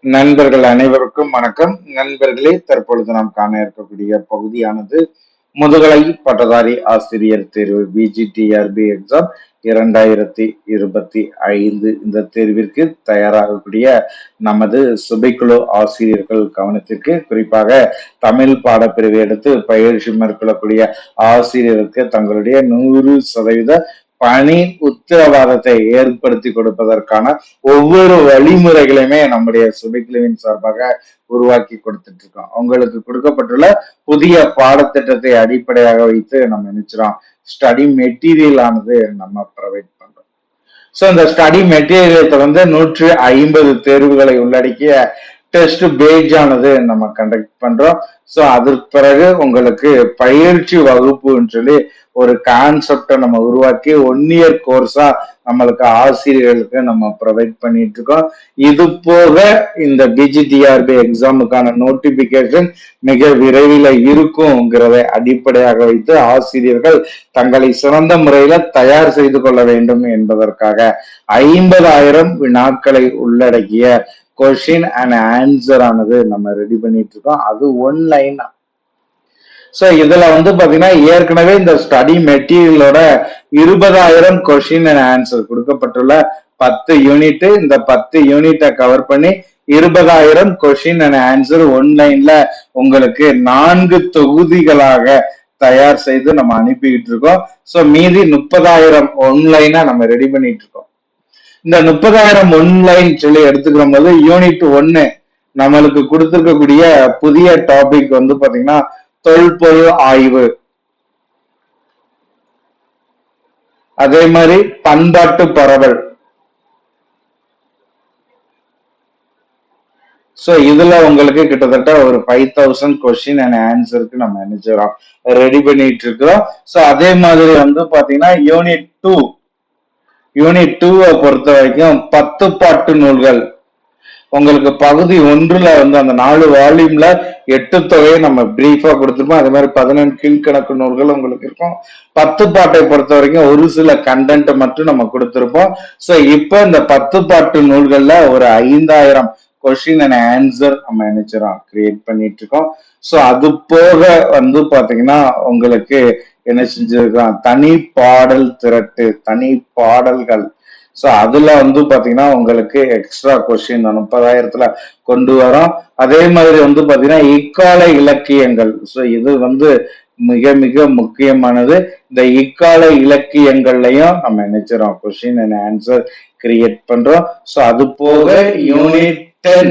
நண்பர்கள் அனைவருக்கும் வணக்கம். நண்பர்களே, தற்பொழுது நாம் காண இருக்கக்கூடிய பகுதியானது முதுகலை பட்டதாரி ஆசிரியர் தேர்வு பிஜிடிஆர்பி எக்ஸாம் 2025. இந்த தேர்விற்கு தயாராகக்கூடிய நமது சுபைக்குழு ஆசிரியர்கள் கவனத்திற்கு, குறிப்பாக தமிழ் பாடப்பிரிவை எடுத்து பயிற்சி மேற்கொள்ளக்கூடிய ஆசிரியருக்கு தங்களுடைய 100% பணி உத்தரவாதத்தை ஏற்படுத்தி கொடுப்பதற்கான ஒவ்வொரு வழிமுறைகளையுமே நம்முடைய சுபைக்குழுவின் சார்பாக உருவாக்கி கொடுத்துட்டு இருக்கோம். உங்களுக்கு கொடுக்கப்பட்டுள்ள புதிய பாடத்திட்டத்தை அடிப்படையாக வைத்து நம்ம நினைச்சிரோம் ஸ்டடி மெட்டீரியல் ஆனது நம்ம ப்ரொவைட் பண்றோம். ஸோ இந்த ஸ்டடி மெட்டீரியலை வந்து 150 தேர்வுகளை உள்ளடக்கிய டெஸ்ட் பேஜ் ஆனது நம்ம கண்டக்ட் பண்றோம். ஸோ அதற்கு பிறகு உங்களுக்கு பயிற்சி வகுப்புன்னு சொல்லி ஒரு கான்செப்டை நம்ம உருவாக்கி 1 இயர் கோர்ஸா நம்மளுக்கு ஆசிரியர்களுக்கு நம்ம ப்ரொவைட் பண்ணிட்டு இருக்கோம். இது போக இந்த பிஜிடிஆர்பி எக்ஸாமுக்கான நோட்டிபிகேஷன் மிக விரைவில் இருக்குங்கிறதை அடிப்படையாக வைத்து ஆசிரியர்கள் தங்களை சிறந்த முறையில தயார் செய்து கொள்ள வேண்டும் என்பதற்காக 50,000 வினாக்களை உள்ளடக்கிய கொஸ்டின் அண்ட் ஆன்சர் ஆனது நம்ம ரெடி பண்ணிட்டு இருக்கோம். அது ஒன்லைன். சோ இதுல வந்து பாத்தீங்கன்னா ஏற்கனவே இந்த ஸ்டடி மெட்டீரியலோட 20,000 கொஸ்டின் அண்ட் ஆன்சர் கொடுக்கப்பட்டுள்ள 10 யூனிட். இந்த 10 யூனிட்டை கவர் பண்ணி 20,000 கொஸ்டின் அண்ட் ஆன்சர் ஒன்லைன்ல உங்களுக்கு 4 தொகுதிகளாக தயார் செய்து நம்ம அனுப்பிக்கிட்டு இருக்கோம். சோ மீதி 30,000 ஒன்லைனா நம்ம ரெடி பண்ணிட்டு இருக்கோம். இந்த 30,000 ஒன்லைன் சொல்லி எடுத்துக்கிற போது யூனிட் 1 நம்மளுக்கு கொடுத்திருக்கக்கூடிய புதிய டாபிக் வந்து பாத்தீங்கன்னா தொல்பொருள் ஆய்வு, அதே மாதிரி பண்பாட்டு பரவல். சோ இதுல உங்களுக்கு கிட்டத்தட்ட ஒரு 5,000 கொஸ்டின் அண்ட் ஆன்சருக்கு நம்ம நினைச்சிடறோம் ரெடி பண்ணிட்டு இருக்கிறோம். சோ அதே மாதிரி வந்து பாத்தீங்கன்னா யூனிட் 2 பொறுத்த வரைக்கும் 10 பாட்டு நூல்கள் உங்களுக்கு பகுதி 1ல வந்து அந்த 4 வால்யூம்ல 8 தொகையை நம்ம பிரீஃபா கொடுத்துருப்போம். அதே மாதிரி 14 கீழ்கணக்கு நூல்கள் உங்களுக்கு இருக்கும். 10 பாட்டை பொறுத்த வரைக்கும் ஒரு சில கண்டென்ட் மட்டும் நம்ம கொடுத்திருப்போம். சோ இப்ப இந்த 10 பாட்டு நூல்கள்ல ஒரு 5,000 கொஸ்டின் அண்ட் ஆன்சர் நம்ம நினைச்சிரோம் கிரியேட் பண்ணிட்டு இருக்கோம். சோ அது போக வந்து பாத்தீங்கன்னா உங்களுக்கு என்ன செஞ்சிருக்கோம், தனி பாடல் திரட்டு, தனி பாடல்கள். சோ அதுல வந்து பாத்தீங்கன்னா உங்களுக்கு எக்ஸ்ட்ரா கொஸ்டின் 30,000 கொண்டு வரோம். அதே மாதிரி வந்து பாத்தீங்கன்னா இக்கால இலக்கியங்கள். சோ இது வந்து மிக மிக முக்கியமானது. இந்த இக்கால இலக்கியங்கள்லயும் நம்ம நினைச்சிரோம் கொஸ்டின் அண்ட் ஆன்சர் கிரியேட் பண்றோம். சோ அது போக யூனிட் 10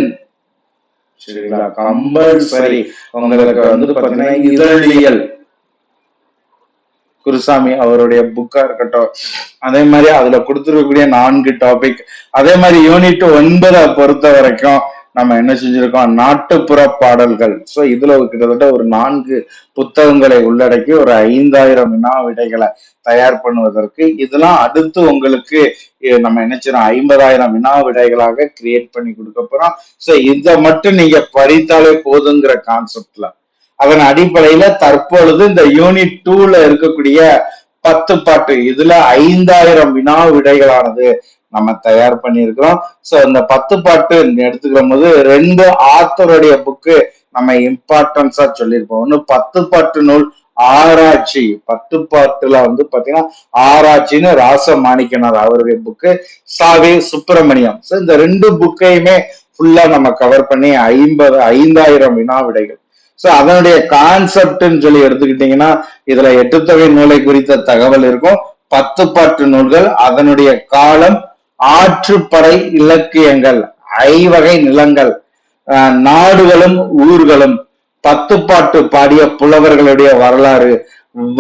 சரிங்களா, கம்பல்சரி உங்களுக்கு வந்து பாத்தீங்கன்னா இதழியல், குருசாமி அவருடைய புக்கா இருக்கட்டும், அதே மாதிரி அதுல கொடுத்துருக்கக்கூடிய 4 டாபிக். அதே மாதிரி யூனிட் 9 பொறுத்த வரைக்கும் நம்ம என்ன செஞ்சிருக்கோம், நாட்டுப்புற பாடல்கள். சோ இதுல கிட்டத்தட்ட ஒரு 4 புத்தகங்களை உள்ளடக்கி ஒரு 5,000 வினா விடைகளை தயார் பண்ணுவதற்கு இதெல்லாம் அடுத்து உங்களுக்கு நம்ம நினைச்சிடும் 50,000 வினா விடைகளாக கிரியேட் பண்ணி கொடுக்க போறோம். சோ இதை மட்டும் நீங்க படித்தாலே போதுங்கிற கான்செப்ட்ல அதன் அடிப்படையில தற்பொழுது இந்த யூனிட் 2ல இருக்கக்கூடிய 10 பாட்டு இதுல 5,000 வினா விடைகளானது நம்ம தயார் பண்ணியிருக்கிறோம். சோ இந்த 10 பாட்டு எடுத்துக்கிற போது 2 ஆத்தருடைய புக்கு நம்ம இம்பார்ட்டன்ஸா சொல்லியிருப்போம். ஒண்ணு 10 பாட்டு நூல் ஆராய்ச்சி, 10 பாட்டுல வந்து பாத்தீங்கன்னா ஆராய்ச்சின்னு ராசமாணிக்கனார் அவருடைய புக்கு, சாவே சுப்பிரமணியம். சோ இந்த 2 புக்கையுமே ஃபுல்லா நம்ம கவர் பண்ணி 5,000 வினா விடைகள். சோ அதனுடைய கான்செப்ட்னு சொல்லி எடுத்துக்கிட்டீங்கன்னா இதுல 8 தொகை நூலை குறித்த தகவல் இருக்கும், 10 பாட்டு நூல்கள், அதனுடைய காலம், ஆற்றுப்படை இலக்கியங்கள், ஐவகை நிலங்கள், நாடுகளும் ஊர்களும், 10 பாட்டு பாடிய புலவர்களுடைய வரலாறு,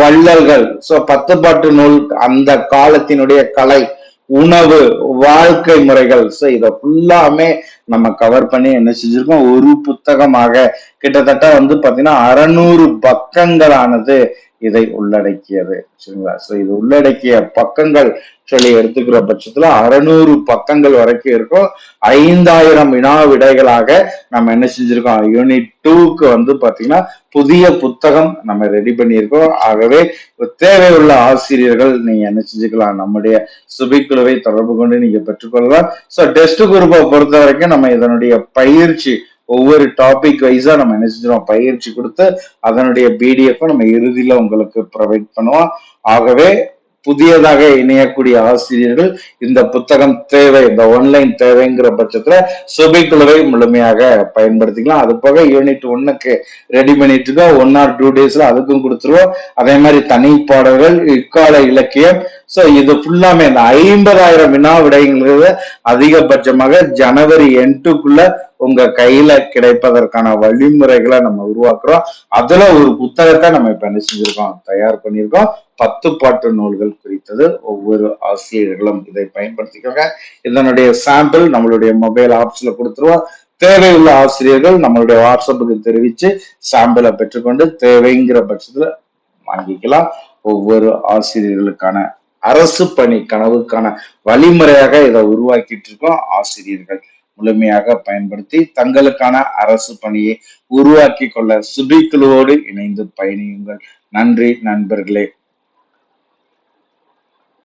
வள்ளல்கள். சோ 10 பாட்டு நூல் அந்த காலத்தினுடைய கலை, உணவு, வாழ்க்கை முறைகள். சோ இத ஃபுல்லாமே நம்ம கவர் பண்ணி என்ன செஞ்சிருக்கோம், ஒரு புத்தகமாக கிட்டத்தட்ட வந்து பாத்தீங்கன்னா 600 பக்கங்களானது இதை உள்ளடக்கியது. சரிங்களா? சோ இது உள்ளடக்கிய பக்கங்கள் சொல்லி எடுத்துக்கிற பட்சத்துல 600 பக்கங்கள் வரைக்கும் இருக்கும். 5000 வினா விடைகளாக நம்ம என்ன செஞ்சிருக்கோம், யூனிட் 2க்கு வந்து பாத்தீங்கன்னா புதிய புத்தகம் நம்ம ரெடி பண்ணியிருக்கோம். ஆகவே தேவையுள்ள ஆசிரியர்கள் நீங்க என்ன செஞ்சுக்கலாம், நம்முடைய சுபிக்குழுவை தொடர்பு கொண்டு நீங்க பெற்றுக்கொள்ளலாம். சோ டெஸ்ட் குரூப்பை பொறுத்த வரைக்கும் நம்ம இதனுடைய பயிற்சி ஒவ்வொரு டாபிக் வைஸா நம்ம என்ன செஞ்சிருவோம், பயிற்சி கொடுத்து அதனுடைய பிடிஎஃப் நம்ம இறுதியில உங்களுக்கு ப்ரொவைட் பண்ணுவோம். ஆகவே புதியதாக இணையக்கூடிய ஆசிரியர்கள் இந்த புத்தகம் தேவை, இந்த ஆன்லைன் தேவைங்கிற பட்சத்துல சுபிக்குழுவை முழுமையாக பயன்படுத்திக்கலாம். அது போக யூனிட் 1க்கு ரெடி பண்ணிட்டு இருக்கோம். 1 or 2 daysல அதுக்கும் கொடுத்துருவோம். அதே மாதிரி தனி பாடல்கள், இக்கால இலக்கியம். சோ இது ஃபுல்லாமே இந்த 50,000 வினா விடைங்கிறது அதிகபட்சமாக ஜனவரி எண்டுக்குள்ள உங்க கையில கிடைப்பதற்கான வழிமுறைகளை நம்ம உருவாக்குறோம். அதுல ஒரு புத்தகத்தை நம்ம இப்ப என்ன செஞ்சிருக்கோம், தயார் பண்ணியிருக்கோம். 10 பாட்டு நூல்கள் குறித்தது. ஒவ்வொரு ஆசிரியர்களும் இதை பயன்படுத்திக்கோங்க. இதனுடைய சாம்பிள் நம்மளுடைய மொபைல் ஆப்ஸ்ல கொடுத்துருவோம். தேவையுள்ள ஆசிரியர்கள் நம்மளுடைய வாட்ஸ்அப்புக்கு தெரிவிச்சு சாம்பிளை பெற்றுக்கொண்டு தேவைங்கிற பட்சத்துல வாங்கிக்கலாம். ஒவ்வொரு ஆசிரியர்களுக்கான அரசு பணி கனவுக்கான வழிமுறையாக இதை உருவாக்கிட்டு இருக்கோம். ஆசிரியர்கள் முழுமையாக பயன்படுத்தி தங்களுக்கான அரசு பணியை உருவாக்கி கொள்ள சுபிக்குழுவோடு இணைந்து பயணியுங்கள். நன்றி நண்பர்களே.